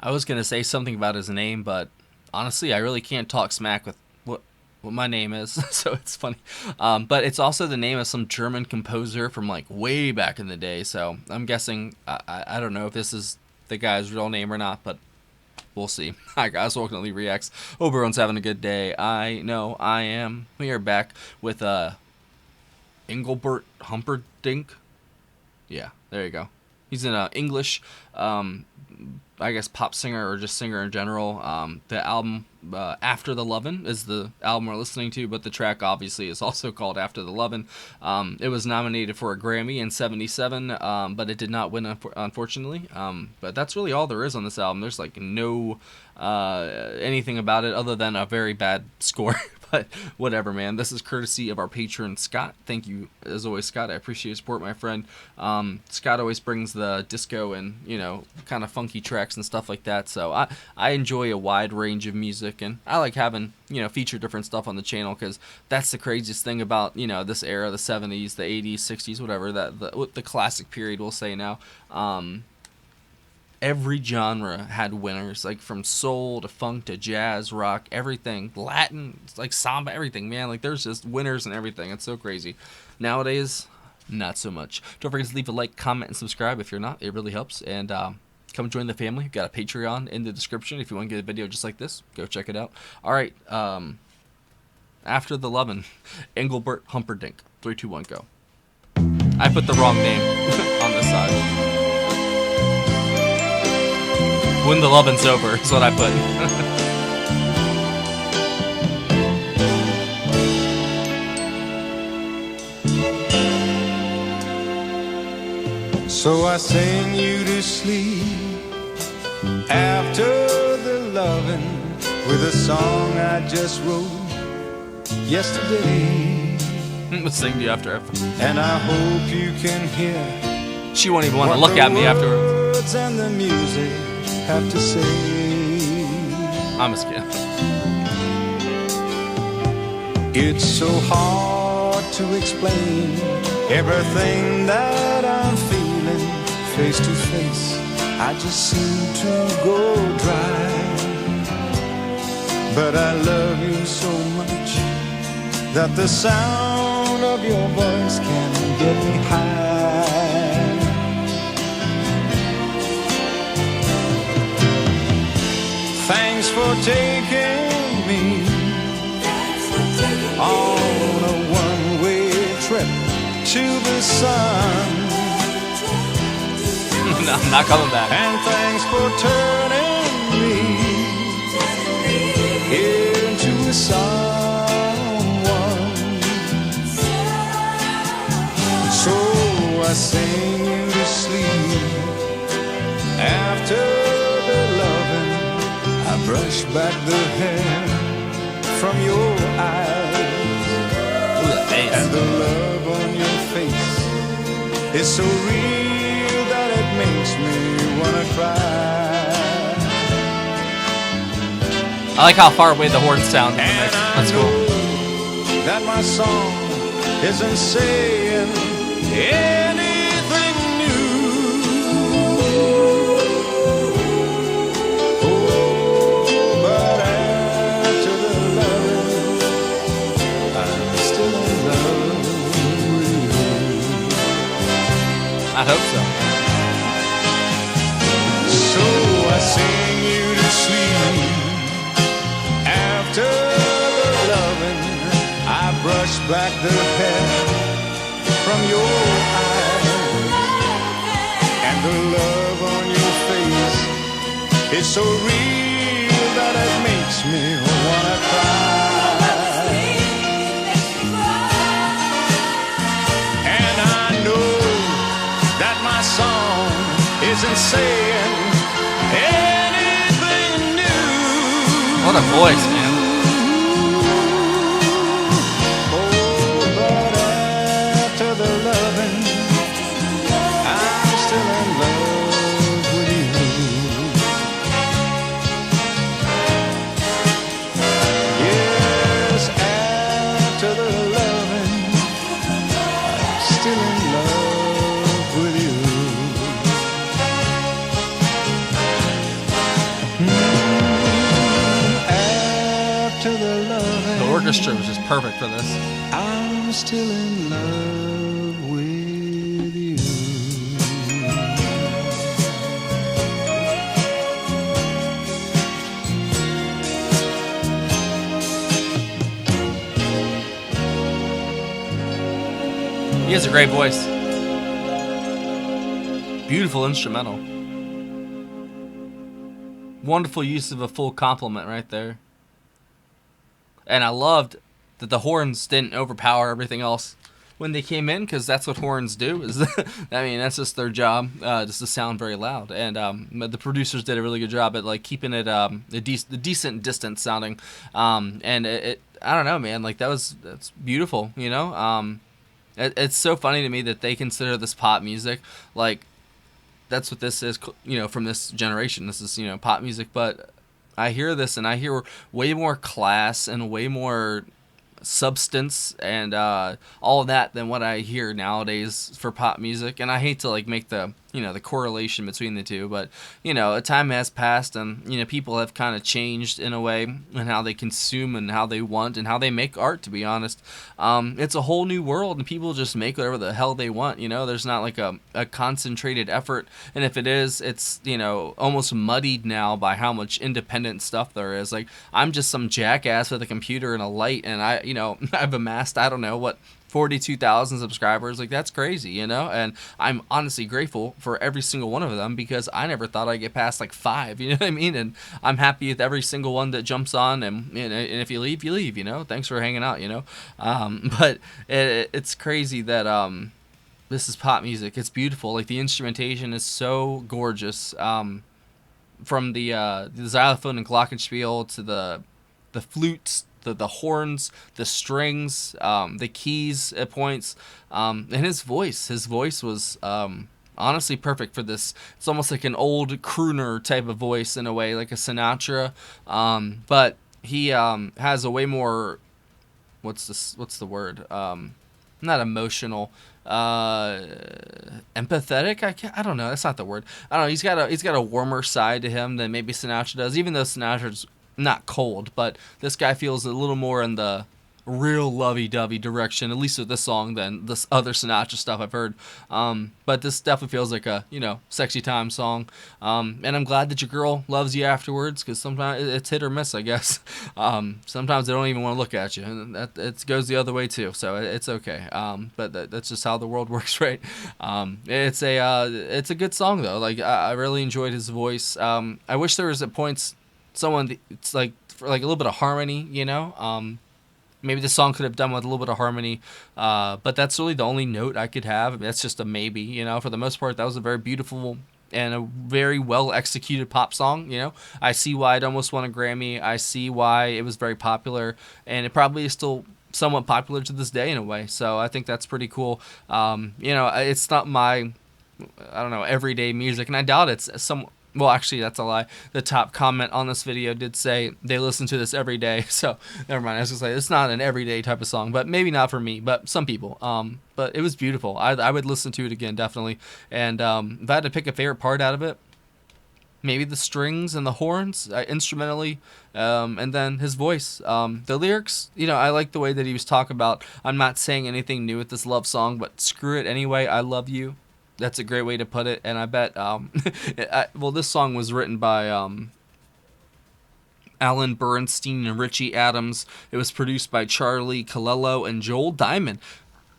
I was gonna say something about his name, but honestly, I really can't talk smack with what my name is, so it's funny. But it's also the name of some German composer from like way back in the day. So I'm guessing I don't know if this is the guy's real name or not, but we'll see. Hi guys, welcome to Lee Reacts. Hope everyone's having a good day. I know I am. We are back with Englebert Humperdinck. Yeah, there you go. He's an English, I guess, pop singer or just singer in general. The album After the Lovin' is the album we're listening to, but the track obviously is also called After the Lovin'. It was nominated for a Grammy in '77, but it did not win, unfortunately. But that's really all there is on this album. There's like no anything about it other than a very bad score. But whatever, man. This is courtesy of our patron, Scott. Thank you, as always, Scott. I appreciate your support, my friend. Scott always brings the disco and, kind of funky tracks and stuff like that. So I enjoy a wide range of music, and I like having, feature different stuff on the channel, because that's the craziest thing about, this era, the 70s, the 80s, 60s, whatever, the classic period, we'll say now. Every genre had winners, like from soul to funk to jazz, rock, everything, Latin, like samba, everything, man. Like there's just winners and everything. It's so crazy. Nowadays, not so much. Don't forget to leave a like, comment, and subscribe if you're not. It really helps. And come join the family. We've got a Patreon in the description. If you want to get a video just like this, go check it out. All right. After the Lovin', Englebert Humperdinck. 3, 2, 1, go. I put the wrong name on this side. When the Lovin's over is what I put. So I sing you to sleep after the lovin' with a song I just wrote yesterday. Let's sing to you after. And I hope you can hear. She won't even want to look at me afterwards. And the music have to say. I'm just kidding. It's so hard to explain everything that I'm feeling face to face. I just seem to go dry. But I love you so much that the sound of your voice can get me high. Thanks for taking me on a one-way trip to the sun. No, I'm not coming back. And thanks for turning me into a someone. So I sing you to sleep after the lovin'. I brush back the hair from your eyes. Ooh, and the love on your face is so real that it makes me wanna cry. I like how far away the horns sound in the mix. That's cool. That my song isn't saying anything new. Oh, but after the love, I'm still in love with you. I hope so. So I sing you to sleep after the lovin'. I brush back the hair from your eyes, and the love on your face is so real that it makes me wanna cry. And I know that my song isn't saying anything new. What a voice, man. orchestra was just perfect for this. I'm still in love with you. He has a great voice. Beautiful instrumental. Wonderful use of a full complement right there. And I loved that the horns didn't overpower everything else when they came in, because that's what horns do. I mean, that's just their job, just to sound very loud. And the producers did a really good job at like keeping it a decent distance sounding. And I don't know, man. Like that's beautiful, you know. It's so funny to me that they consider this pop music. Like, that's what this is, you know, from this generation. This is, you know, pop music. But I hear this and I hear way more class and way more substance and all of that than what I hear nowadays for pop music. And I hate to like make the, you know, the correlation between the two, but you know, a time has passed and, you know, people have kind of changed in a way and how they consume and how they want and how they make art, to be honest. It's a whole new world and people just make whatever the hell they want, you know. There's not like a concentrated effort, and if it is, it's, you know, almost muddied now by how much independent stuff there is. Like, I'm just some jackass with a computer and a light, and I've amassed, I don't know what, 42,000 subscribers. Like, that's crazy, you know. And I'm honestly grateful for every single one of them, because I never thought I'd get past like 5, you know what I mean. And I'm happy with every single one that jumps on, and if you leave, you leave, you know. Thanks for hanging out, you know. But it's crazy that this is pop music. It's beautiful. Like, the instrumentation is so gorgeous, from the xylophone and glockenspiel to the flutes, the horns, the strings, the keys at points, and his voice was honestly perfect for this. It's almost like an old crooner type of voice in a way, like a Sinatra, but he has a way more, what's the word, not emotional, empathetic. I don't know, that's not the word. I don't know, he's got a warmer side to him than maybe Sinatra does, even though Sinatra's not cold, but this guy feels a little more in the real lovey-dovey direction, at least with this song, than this other Sinatra stuff I've heard. But this definitely feels like a, you know, sexy time song. And I'm glad that your girl loves you afterwards, because sometimes it's hit or miss, I guess. Sometimes they don't even want to look at you, and that it goes the other way too. So it's okay. But that's just how the world works, right? It's a good song though. Like, I really enjoyed his voice. I wish there was at points someone, it's like, for like a little bit of harmony, you know. Maybe the song could have done with a little bit of harmony, but that's really the only note I could have. That's just a maybe, you know. For the most part, that was a very beautiful and a very well executed pop song, you know. I see why it almost won a Grammy. I see why it was very popular, and it probably is still somewhat popular to this day in a way. So I think that's pretty cool. You know, it's not my, I don't know, everyday music, and I doubt it's some. Well, actually, that's a lie. The top comment on this video did say they listen to this every day. So, never mind. I was going to say, it's not an everyday type of song, but maybe not for me, but some people. But it was beautiful. I would listen to it again, definitely. And if I had to pick a favorite part out of it, maybe the strings and the horns, instrumentally, and then his voice. The lyrics, you know, I like the way that he was talking about, I'm not saying anything new with this love song, but screw it anyway, I love you. That's a great way to put it, and I bet, well, this song was written by Alan Bernstein and Richie Adams. It was produced by Charlie Colello and Joel Diamond.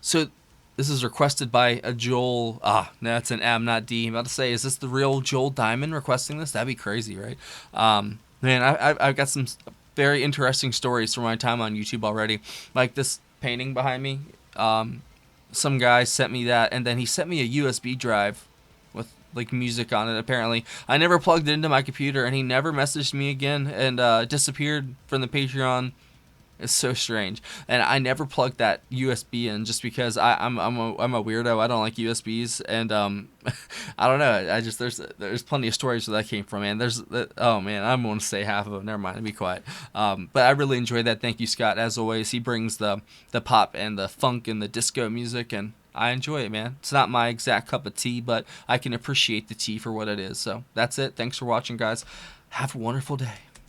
So this is requested by a Joel, that's an M, not D. I'm about to say, is this the real Joel Diamond requesting this? That'd be crazy, right? Man, I've got some very interesting stories from my time on YouTube already. Like this painting behind me, some guy sent me that, and then he sent me a USB drive with like music on it. Apparently, I never plugged it into my computer, and he never messaged me again, and disappeared from the Patreon. It's so strange, and I never plugged that USB in just because I'm a weirdo. I don't like USBs, and I don't know. I just there's plenty of stories where that came from, man. Oh man, I'm going to say half of them. Never mind, be quiet. But I really enjoyed that. Thank you, Scott. As always, he brings the pop and the funk and the disco music, and I enjoy it, man. It's not my exact cup of tea, but I can appreciate the tea for what it is. So that's it. Thanks for watching, guys. Have a wonderful day.